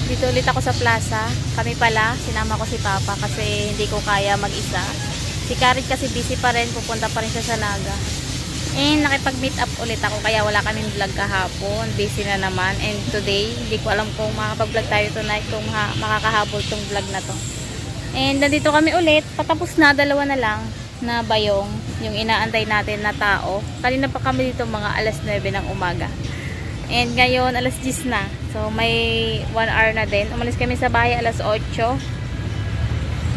Dito ulit ako sa plaza. Kami pala, sinama ko si Papa kasi hindi ko kaya mag-isa. Si Karit kasi busy pa rin, pupunta pa rin siya sa Naga. And nakipag-meet up ulit ako kaya wala kaming vlog kahapon. Busy na naman. And today, hindi ko alam kung makakapag-vlog tayo tonight, kung makakahabol tong vlog na to. And nandito kami ulit. Patapos na, dalawa na lang na bayong yung inaantay natin na tao. Kanina pa kami dito mga alas 9 ng umaga. And ngayon, alas 10 na. So, may 1 hour na din. Umalis kami sa bahay alas 8.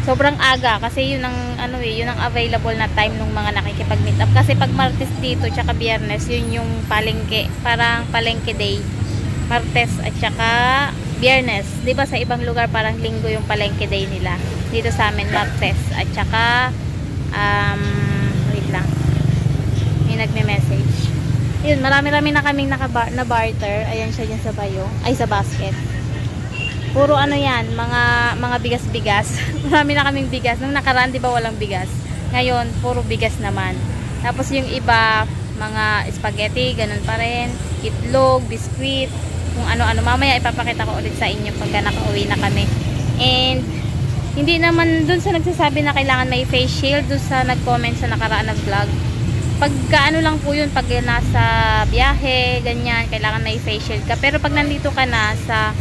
Sobrang aga. Kasi yun ang, yun ang available na time ng mga nakikipag-meet up. Kasi pag Martes dito, tsaka Biyernes, yun yung palengke. Parang palengke day. Martes at tsaka Biyernes. Diba sa ibang lugar parang linggo yung palengke day nila. Dito sa amin, Martes. At tsaka, wait lang. May nagme-message. Yun, marami-rami na kaming na barter. Ayan siya dyan sa bayo. Ay, sa basket. Puro yan, mga bigas-bigas. Marami na kaming bigas. Nung nakaraan, di ba walang bigas? Ngayon, puro bigas naman. Tapos yung iba, mga spaghetti, ganun pa rin. Itlog, biskwit, kung ano-ano. Mamaya ipapakita ko ulit sa inyo pagka nakauwi na kami. And, hindi naman dun sa nagsasabi na kailangan may face shield, dun sa nag-comment sa nakaraan na vlog. Pagka lang po yun, pag nasa biyahe, ganyan, kailangan may face shield ka. Pero pag nandito ka na sa,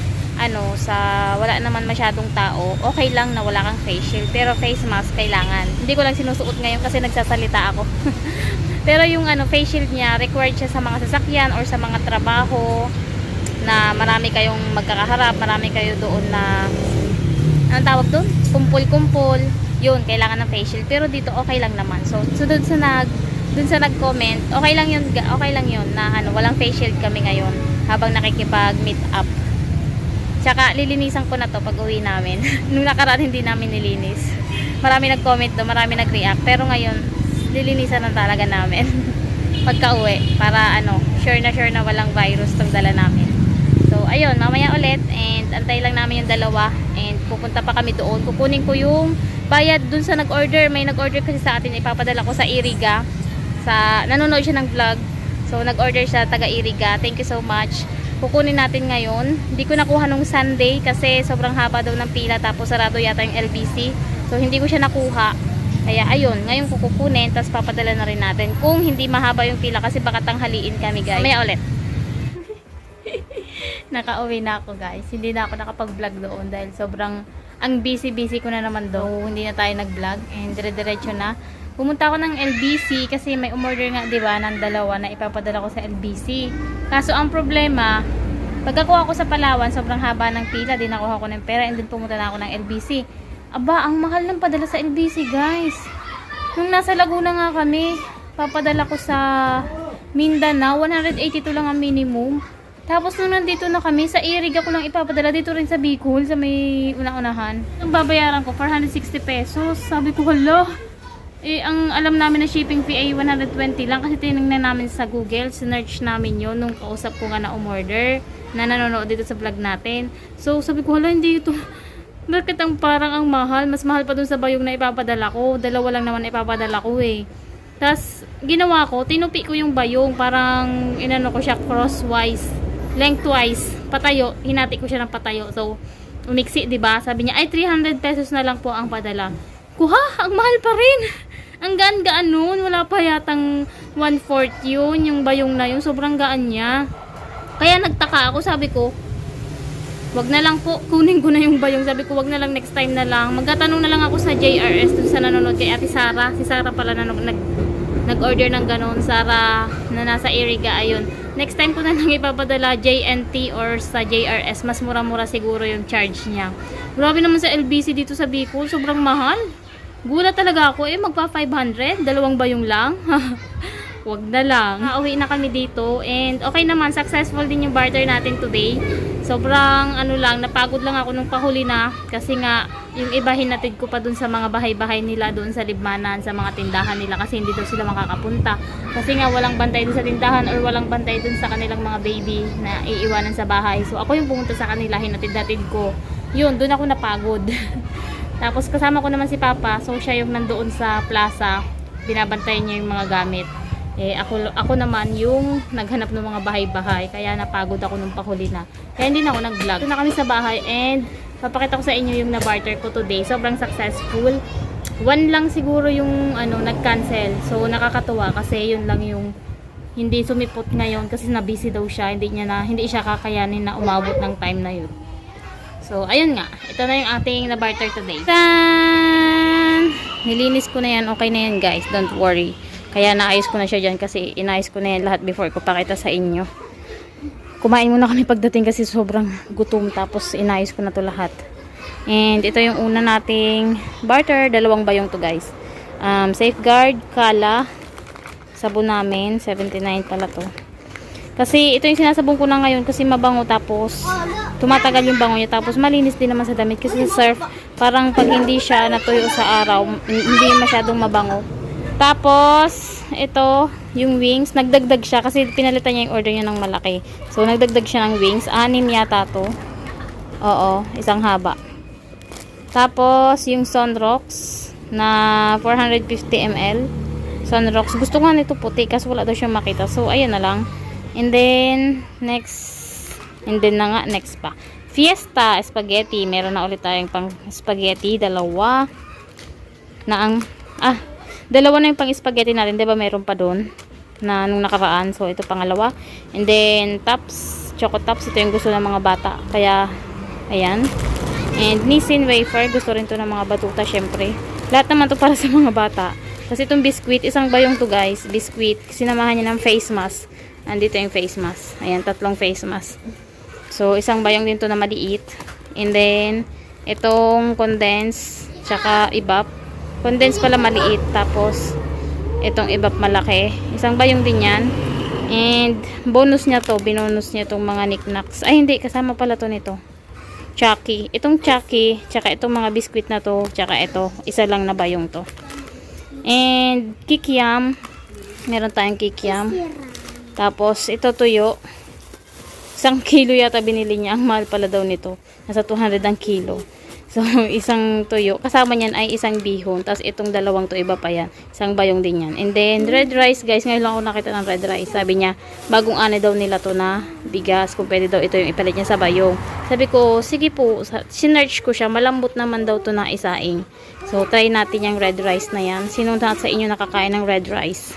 sa wala naman masyadong tao, okay lang na wala kang face shield. Pero face mask, kailangan. Hindi ko lang sinusuot ngayon kasi nagsasalita ako. Pero yung face shield niya, required siya sa mga sasakyan or sa mga trabaho na marami kayong magkakaharap, marami kayo doon na, anong tawag doon? Kumpul-kumpul. Yun, kailangan ng face shield. Pero dito, okay lang naman. So dun sa nag-comment, okay lang yun na walang face shield kami ngayon habang nakikipag-meet up. Tsaka lilinisan ko na to pag uwi namin. Nung nakaraan hindi namin nilinis. Marami nag-comment doon, marami nag-react. Pero ngayon, lilinisan na talaga namin. Pagka uwi, para sure na walang virus tong dala namin. So, ayun, mamaya ulit. And antay lang namin yung dalawa. And pupunta pa kami doon. Kukunin ko yung bayad dun sa nag-order. May nag-order kasi sa atin, ipapadala ko sa Iriga. Nanonood siya ng vlog. So, nag-order siya taga Iriga. Thank you so much. Kukunin natin ngayon. Hindi ko nakuha nung Sunday kasi sobrang haba daw ng pila tapos sarado yata yung LBC. So, hindi ko siya nakuha. Kaya, ayun. Ngayon kukunin tapos papadala na rin natin. Kung hindi mahaba yung pila kasi baka tanghaliin kami, guys. Mamaya ulit. Nakauwi na ako, guys. Hindi na ako nakapag-vlog doon dahil sobrang ang busy ko na naman doon. Hindi na tayo nag-vlog and dire-diretso na. Pumunta ako ng LBC kasi may umorder nga, diba, ng dalawa na ipapadala ko sa LBC. Kaso ang problema, pagkakuha ko sa Palawan, sobrang haba ng pila, di nakuha ko ng pera, and then pumunta na ako ng LBC. Aba, ang mahal ng padala sa LBC, guys. Nung nasa Laguna nga kami, papadala ko sa Mindanao, 182 lang ang minimum. Tapos nung nandito na kami, sa Iriga ko lang ipapadala, dito rin sa Bicol, sa may una-unahan. Ang babayaran ko, 460 pesos. Sabi ko, hala. Ang alam namin na shipping fee ay 120 lang kasi tinignan namin sa Google, sinearch namin yun nung kausap ko nga na umorder na nanonood dito sa vlog natin. So sabi ko, hala, hindi ito, bakit parang ang mahal? Mas mahal pa dun sa bayong na ipapadala ko. Dalawa lang naman ipapadala ko eh. Tapos ginawa ko, tinupi ko yung bayong, parang ko siya crosswise, lengthwise, patayo, hinati ko siya ng patayo. So umiksi, diba? Sabi niya ay 300 pesos na lang po ang padala. Kuha, ang mahal pa rin. Ang gaan-gaan nun. Wala pa yatang 1/4 yun. Yung bayong na yun. Sobrang gaan niya. Kaya nagtaka ako. Sabi ko, wag na lang po. Kunin ko na yung bayong. Sabi ko, wag na lang, next time na lang. Magtatanong na lang ako sa JRS dun sa nanonood kay Ate Sara. Si Sara pala na nag-order ng ganon. Sara na nasa Iriga. Ayun. Next time ko na lang ipapadala JNT or sa JRS. Mas mura-mura siguro yung charge niya. Grabe naman sa LBC dito sa Bicol. Sobrang mahal. Gulat talaga ako magpa 500, dalawang bayong lang. Wag na lang. Uwi na kami dito and okay naman, successful din yung barter natin today. Sobrang lang, napagod lang ako nung pahuli na kasi nga yung iba hinatid ko pa dun sa mga bahay-bahay nila doon sa Libmanan, sa mga tindahan nila kasi hindi daw sila makakapunta. Kasi nga walang bantay dun sa tindahan or walang bantay dun sa kanilang mga baby na iiwanan sa bahay. So ako yung pumunta sa kanila, hinatid-hatid ko. Yun, doon ako napagod. Tapos kasama ko naman si Papa, so siya yung nandoon sa plaza, binabantayan niya yung mga gamit. Eh, ako naman yung naghanap ng mga bahay-bahay. Kaya napagod ako nung pahuli na. Kaya hindi na ako nag-vlog. Ito na kami sa bahay and papakita ko sa inyo yung na-barter ko today. Sobrang successful. One lang siguro yung nag-cancel. So nakakatuwa kasi yun lang yung hindi sumipot ngayon kasi na busy daw siya. Hindi siya kakayanin na umabot ng time na yun. So ayun nga. Ito na yung ating na-barter today. Tan! Nilinis ko na yan. Okay na yan guys. Don't worry. Kaya naayos ko na siya dyan kasi inayos ko na yan lahat before ko pakita sa inyo. Kumain muna kami pagdating kasi sobrang gutom. Tapos inayos ko na to lahat. And ito yung una nating barter. 2 bayong to guys. Safeguard, Kala. Sabon namin. 79 pala to. Kasi ito yung sinasabong ko na ngayon kasi mabango tapos tumatagal yung bango niya. Tapos malinis din naman sa damit kasi sa surf parang pag hindi siya natuyo sa araw hindi masyadong mabango. Tapos, ito, yung wings, nagdagdag siya kasi pinalitan niya yung order niya ng malaki. So, nagdagdag siya ng wings. 6 yata to. Oo, isang haba. Tapos, yung Sunrox na 450 ml. Sunrox. Gusto nga nito puti kasi wala daw siyang makita. So, ayan na lang. And then, next pa. Fiesta Spaghetti. Meron na ulit tayong pang spaghetti. 2. Dalawa na yung pang spaghetti natin, 'di ba? Meron pa doon na nung nakaraan. So ito pangalawa. And then tops, choco tops, ito yung gusto ng mga bata. Kaya ayan. And Nissin wafer, gusto rin to ng mga batuta syempre. Lahat naman to para sa mga bata. Kasi itong biscuit, isang bayong to guys, biscuit. Sinamahan niya ng face mask. Andito yung face mask. Ayan, 3 face mask. So isang bayong din to na maliit. And then itong condense tsaka ibap. Condense pala maliit. Tapos, itong ibap malaki. Isang bayong din yan. And, bonus niya to. Binonus niya itong mga knickknacks. Ay, hindi. Kasama pala to nito. Chucky. Itong Chucky, tsaka itong mga biskuit na to, tsaka ito. Isa lang na bayong to. And, kikiam. Meron tayong kikiam. Tapos, ito tuyo. 1 kilo yata binili niya. Ang mahal pala daw nito. Nasa 200 ang kilo. So, isang tuyo. Kasama niyan ay isang bihon. Tapos, itong 2 to, iba pa yan. Isang bayong din yan. And then, red rice, guys. Ngayon lang ako nakita ng red rice. Sabi niya, bagong ani daw nila to na bigas. Kung pwede daw ito yung ipalit niya sa bayong. Sabi ko, sige po. Sinearch ko siya. Malambot naman daw to na isaing. So, try natin yung red rice na yan. Sino na sa inyo nakakain ng red rice?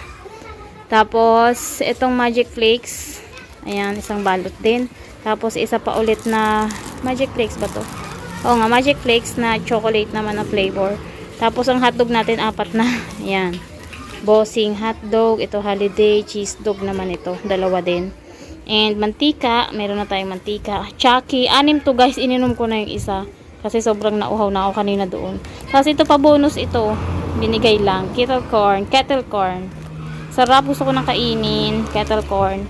Tapos, itong Magic Flakes. Ayan, isang balot din. Tapos, isa pa ulit na Magic Flakes ba to? Oo nga, Magic Flakes na chocolate naman na flavor. Tapos, ang hotdog natin, 4 na. Ayan. Bossing hotdog. Ito, holiday. Cheese dog naman ito. 2 din. And, mantika. Meron na tayong mantika. Chucky. 6 to guys. Ininom ko na yung isa. Kasi sobrang nauhaw na ako kanina doon. Tapos, ito pa bonus ito. Binigay lang. Kettle corn. Sarap. Gusto ko nang kainin. Kettle corn.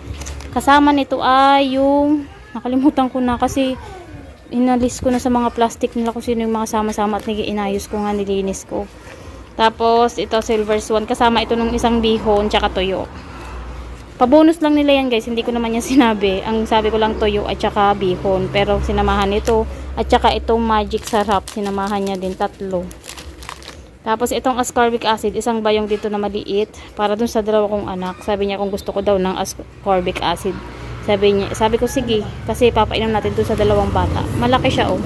Kasama nito ay yung nakalimutan ko na kasi inalis ko na sa mga plastic nila kung sino yung mga sama-sama at inayos ko nga, nilinis ko. Tapos, ito silver swan. Kasama ito nung isang bihon tsaka toyo. Pabonus lang nila yan guys. Hindi ko naman yan sinabi. Ang sabi ko lang toyo at tsaka bihon. Pero sinamahan ito. At tsaka itong magic sarap. Sinamahan niya din 3. Tapos, itong ascorbic acid. Isang bayong dito na maliit. Para dun sa 2 kong anak. Sabi niya kung gusto ko daw ng ascorbic acid. Sabi ko sige, kasi papainom natin doon sa 2 bata. Malaki siya oh.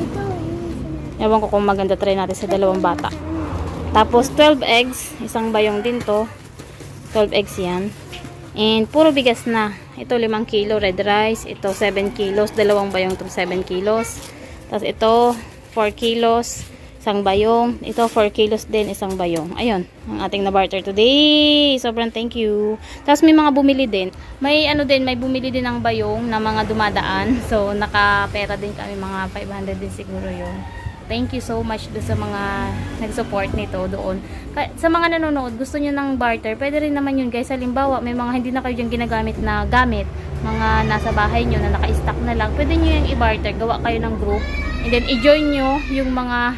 Ewan ko kung maganda try natin sa 2 bata. Tapos 12 eggs, isang bayong din to. 12 eggs yan. And puro bigas na. Ito 5 kilo red rice, ito 7 kilos, 2 bayong to 7 kilos. Tapos ito 4 kilos, isang bayong. Ito 4 kilos din, isang bayong. Ayun, ang ating na-barter today. Sobrang thank you. Tapos may mga bumili din. May bumili din ng bayong na mga dumadaan. So, nakapera din kami, mga 500 din siguro yun. Thank you so much doon sa mga nag-support nito doon. Sa mga nanonood, gusto nyo ng barter, pwede rin naman yun guys. Halimbawa, may mga hindi na kayo dyan ginagamit na gamit. Mga nasa bahay nyo na naka-stock na lang. Pwede nyo yung i-barter. Gawa kayo ng group. And then, i-join nyo yung mga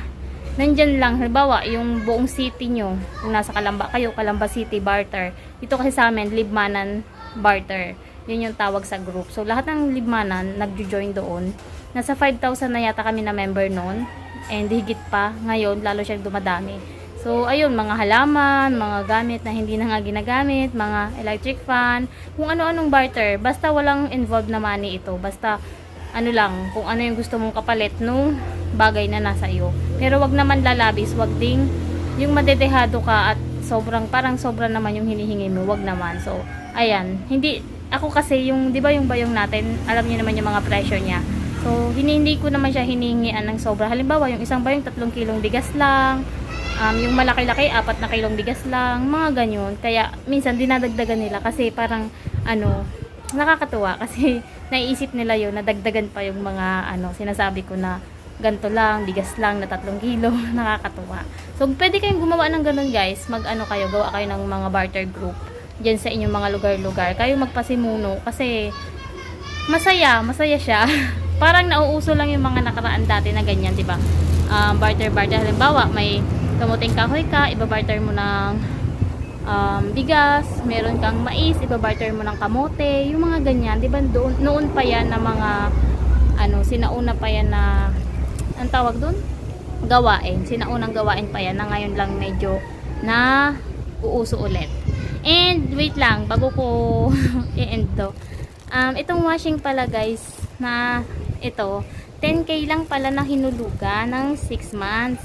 nandyan lang, halimbawa, yung buong city nyo, kung nasa Kalamba kayo, Kalamba City, barter. Dito kasi sa amin, Libmanan, barter. Yun yung tawag sa group. So, lahat ng Libmanan, nag-join doon. Nasa 5,000 na yata kami na member noon. And higit pa, ngayon, lalo siyang dumadami. So, ayun, mga halaman, mga gamit na hindi na nga ginagamit, mga electric fan, kung ano-anong barter. Basta walang involved na money ito. Basta, ano lang, kung ano yung gusto mong kapalit nung bagay na nasa iyo. Pero wag naman lalabis, wag ding yung madedehado ka at parang sobra naman yung hinihingi mo, wag naman. So, ayan, hindi, ako kasi yung, di ba yung bayong natin, alam niyo naman yung mga presyo niya. So, hindi ko naman siya hinihingian ng sobra. Halimbawa, yung isang bayong 3 kilong bigas lang, yung malaki-laki 4 na kilong bigas lang, mga ganyan. Kaya minsan dinadagdagan nila kasi parang nakakatuwa kasi naiisip nila yun, nadagdagan pa yung mga sinasabi ko na ganto lang, bigas lang na 3 kilo. Nakakatuwa. So pwede kayong gumawa ng ganun guys, gawa kayo ng mga barter group diyan sa inyong mga lugar-lugar. Kayo magpasimuno kasi masaya siya. Parang nauuso lang yung mga nakaraan dati na ganyan, 'di ba? Barter halimbawa may kamuting kahoy ka, ibabarter mo ng bigas, meron kang mais, ibabarter mo ng kamote, yung mga ganyan, 'di ba? Noon pa yan na mga sinauna pa yan na ang tawag doon? Gawain. Sinaunang gawain pa yan na ngayon lang medyo na uuso ulit. And wait lang, bago ko i-end to. Itong washing pala guys na ito, 10k lang pala na hinulugan ng 6 months.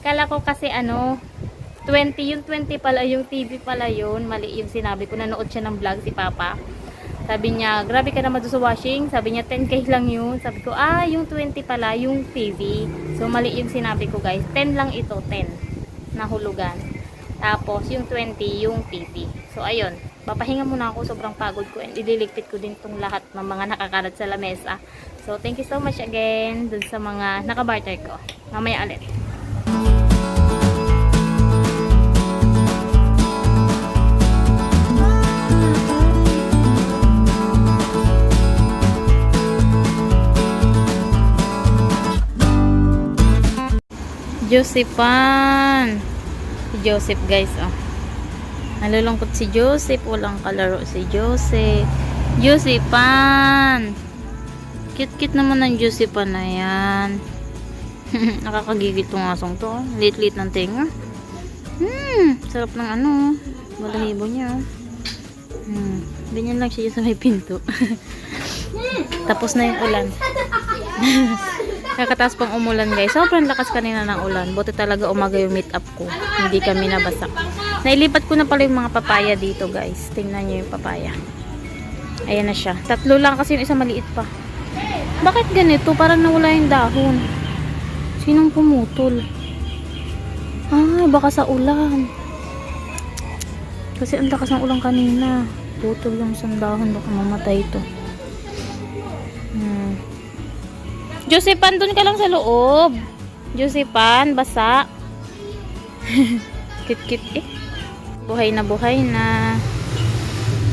Kala ko kasi 20, yung 20 pala, yung TV pala yun. Mali yung sinabi ko, nanood siya ng vlog si Papa. Sabi niya, grabe ka naman doon sa washing. Sabi niya, 10k lang yun. Sabi ko, yung 20 pala, yung TV. So, mali yung sinabi ko guys. 10 lang ito, 10 na hulugan. Tapos, yung 20, yung TV. So, ayun. Papahinga muna ako, sobrang pagod ko. And ililigpit ko din itong lahat ng mga nakakalat sa lamesa. So, thank you so much again dun sa mga nakabarter ko. Mamaya ulit. Josephan. Si Joseph guys, nalulungkot si Joseph, walang kalaro si Joseph. Josephan. Cute naman ng Josephan na yan. Nakakagigil tong asong to. Lit-lit ng tenga. Sarap ng balahibo niya. Ganyan lang siya sa may pinto. Tapos na yung ulan. Kakataas pang umulan guys. Sobrang lakas kanina ng ulan. Buti talaga umaga yung meet up ko. Hindi kami nabasak. Nailipat ko na pala yung mga papaya dito guys. Tingnan nyo yung papaya. Ayan na siya. 3 lang kasi yung isa maliit pa. Bakit ganito? Parang nawala yung dahon. Sinong pumutol? Baka sa ulan. Kasi ang lakas ng ulan kanina. Putol yung isang dahon. Baka mamatay ito. Josephan, dun ka lang sa loob. Josephan, basa. Kit-kit Buhay na.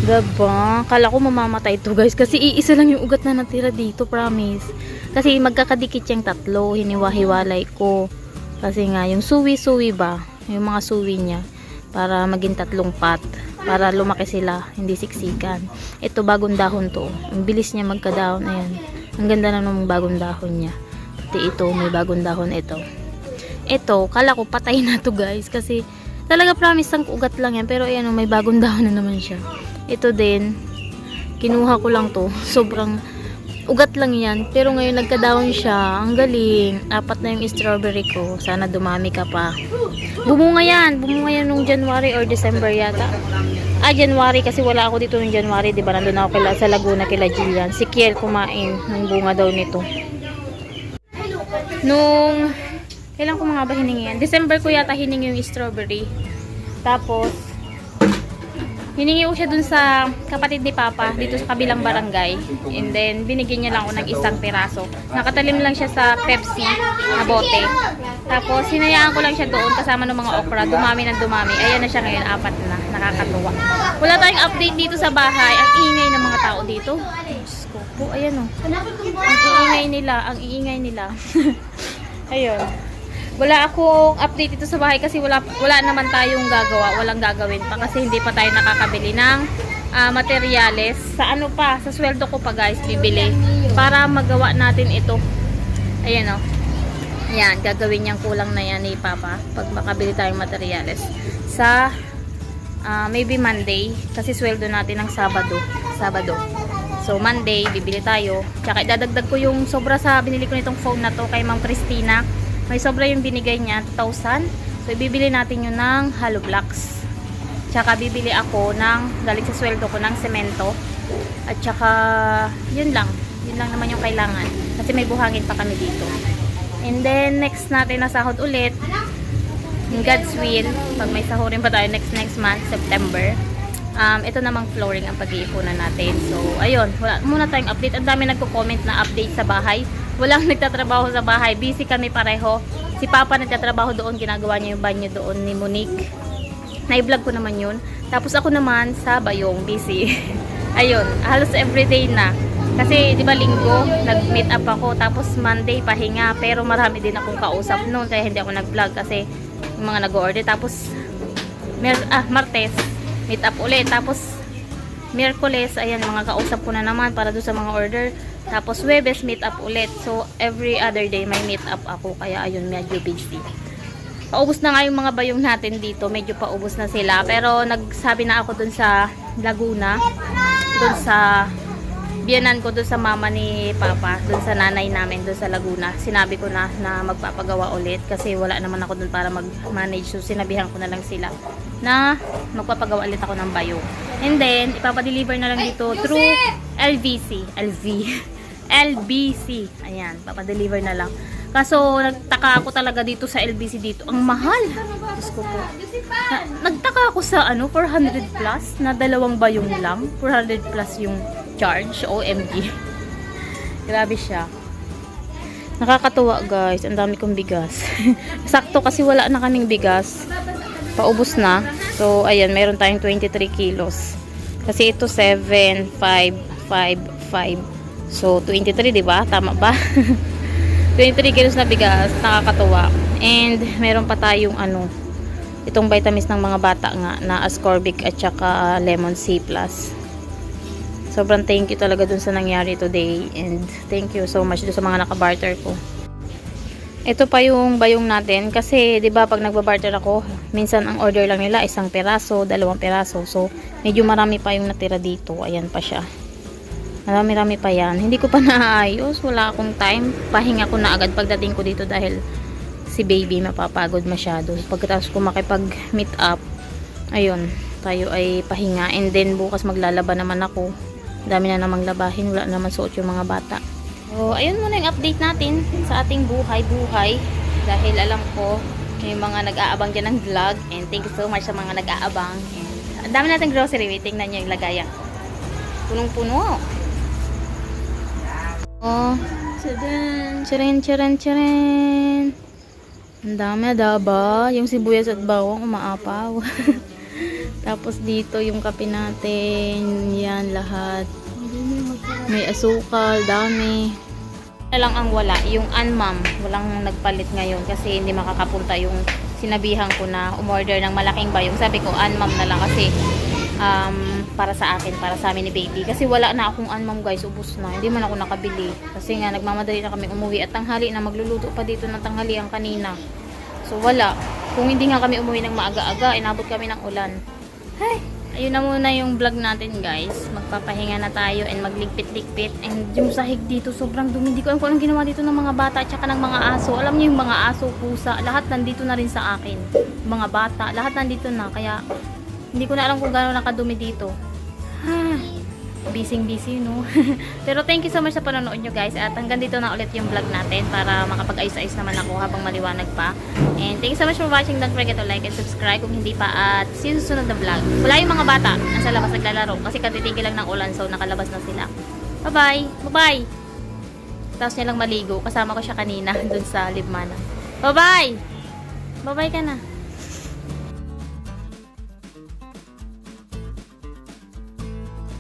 Diba? Kala ko mamamatay ito guys. Kasi iisa lang yung ugat na natira dito, promise. Kasi magkakadikit yung 3. Hiniwa-hiwalay ko. Kasi nga, yung suwi-suwi ba? Yung mga suwi niya. Para maging 3 pot. Para lumaki sila. Hindi siksikan. Ito, bagong dahon to. Ang bilis niya magkadahon. Ayan. Ang ganda na ng bagong dahon niya. Pati ito, may bagong dahon ito. Ito, kala ko patay na to guys. Kasi talaga promise ang ugat lang yan. Pero ayan, may bagong dahon na naman siya. Ito din, kinuha ko lang to. Sobrang ugat lang yan. Pero ngayon nagkadahon siya. Ang galing. 4 na yung strawberry ko. Sana dumami ka pa. Bumunga yan. Bumunga yan nung January or December yata. January kasi wala ako dito nung January, diba? Nandun ako sa Laguna kila Jillian. Si Kiel kumain ng bunga daw nito. Kailan ko mga ba hiningi yan? December ko yata hiningi yung strawberry. Tapos, hiningi ko siya dun sa kapatid ni Papa, dito sa kabilang barangay. And then, binigyan niya lang ako ng 1 piraso. Nakatalim lang siya sa Pepsi na bote. Tapos, hinayaan ko lang siya doon kasama ng mga okra. Dumami ng dumami. Ayan na siya ngayon, 4 na. Nakakatuwa. Wala tayong update dito sa bahay. Ang ingay ng mga tao dito. Diyos ko po, ayan o. Ang iingay nila. Ayun. Wala akong update dito sa bahay kasi wala naman tayong gagawa. Walang gagawin pa kasi hindi pa tayo nakakabili ng materyales. Sa sa sweldo ko pa guys, bibili. Para magawa natin ito. Ayan o. Yan, gagawin niyang kulang na yan ni Papa pag makabili tayong materyales sa maybe Monday kasi sweldo natin ng Sabado. So Monday bibili tayo. Tsaka idadagdag ko yung sobra sa binili ko nitong phone na to kay Ma'am Christina. May sobra yung binigay niya, 2,000. So ibibili natin yun ng hollow blocks. Tsaka bibili ako ng galing sa sweldo ko ng semento. At tsaka yun lang naman yung kailangan kasi may buhangin pa kami dito. And then next natin na sahod ulit in God's will, pag may sahurin pa tayo next month, September. Ito namang flooring ang pag-iipunan natin. So ayun, wala muna tayong update. Ang dami nagko-comment na update sa bahay. Walang nagtatrabaho sa bahay, busy kami pareho. Si Papa nagtatrabaho doon, ginagawa niya yung banyo doon ni Monique. Na-vlog ko naman yun. Tapos ako naman sa Bayong, busy. Ayun, halos everyday na. Kasi, di ba, linggo, nag-meet up ako. Tapos, Monday, pahinga. Pero marami din akong kausap noon. Kaya hindi ako nag-vlog kasi yung mga nag-order. Tapos, Martes, meet up ulit. Tapos, Miyerkules, ayan, mga kausap ko na naman para doon sa mga order. Tapos, Huwebes, meet up ulit. So, every other day, may meet up ako. Kaya, ayun, medyo busy. Paubos na nga yung mga bayong natin dito. Medyo paubos na sila. Pero, nagsabi na ako doon sa Laguna. Doon sa biyanan ko doon sa mama ni Papa, doon sa nanay namin doon sa Laguna. Sinabi ko na magpapagawa ulit kasi wala naman ako doon para mag-manage. So sinabihan ko na lang sila na magpapagawa ulit ako ng bayong. And then ipapadeliver na lang dito through LBC. Ayan, papadeliver na lang. Kaso nagtaka ako talaga dito sa LBC dito. Ang mahal. Diyos ko po. Nagtaka ako sa 400 plus na dalawang bayong lang. 400 plus yung charge. OMG. Grabe siya. Nakakatuwa guys. Ang dami kong bigas. Sakto kasi wala na kaming bigas. Paubos na. So ayan, meron tayong 23 kilos. Kasi ito 7, 5, 5, 5. So 23, diba? Tama ba? 23 kilos na bigas, nakakatuwa. And meron pa tayong itong vitamins ng mga bata nga na ascorbic at saka lemon C+. Sobrang thank you talaga dun sa nangyari today and thank you so much dun sa mga nakabarter ko. Ito pa yung bayong natin kasi 'di ba pag nagbabarter ako, minsan ang order lang nila 1 piraso, 2 piraso. So medyo marami pa yung natira dito. Ayan pa siya. Marami-rami pa yan. Hindi ko pa naayos. Wala akong time. Pahinga ko na agad pagdating ko dito dahil si baby mapapagod masyado. Pagkatapos ko makipag-meet up, ayun, tayo ay pahinga. And then bukas maglalaba naman ako. Dami na namang labahin. Wala naman suot yung mga bata. So, ayun muna yung update natin sa ating buhay-buhay. Dahil alam ko, may mga nag-aabang dyan ng vlog. And thank you so much sa mga nag-aabang. And ang dami natin grocery. Tingnan nyo yung lagayan. Punong-puno. Oh, charan. Ang dami daba. Yung sibuyas at bawang umaapaw. Tapos dito yung kape natin. Yan lahat. May asukal, dami. Na lang ang wala, yung Anmam. Walang nagpalit ngayon kasi hindi makakapunta yung sinabihan ko na umorder ng malaking bayong. Sabi ko Anmam na lang kasi para sa akin, para sa amin ni baby. Kasi wala na akong Anmam guys, ubos na. Hindi man ako nakabili. Kasi nga, nagmamadali na kami umuwi at tanghali na, magluluto pa dito ng tanghalian kanina. So, wala. Kung hindi nga kami umuwi ng maaga-aga, inabot kami ng ulan. Ay, ayun na muna yung vlog natin guys. Magpapahinga na tayo and magligpit-ligpit. And yung sahig dito, sobrang dumi. Hindi ko alam kung anong ginawa dito ng mga bata at saka ng mga aso. Alam niyo yung mga aso, pusa, lahat nandito na rin sa akin. Mga bata, lahat nandito na. Kaya, hindi ko na alam kung gano'n nakadumi dito. Busy, no? Pero thank you so much sa panonood nyo guys. At hanggang dito na ulit yung vlog natin para makapag-ayos-ayos naman ako habang maliwanag pa. And thank you so much for watching. Don't forget to like and subscribe kung hindi pa. At see you sa susunod na vlog. Wala yung mga bata. Nasa labas naglalaro. Kasi katitigil lang ng ulan. So nakalabas na sila. Bye-bye! Bye-bye! Tapos niya lang maligo. Kasama ko siya kanina dun sa Libmana. Bye-bye! Bye-bye ka na.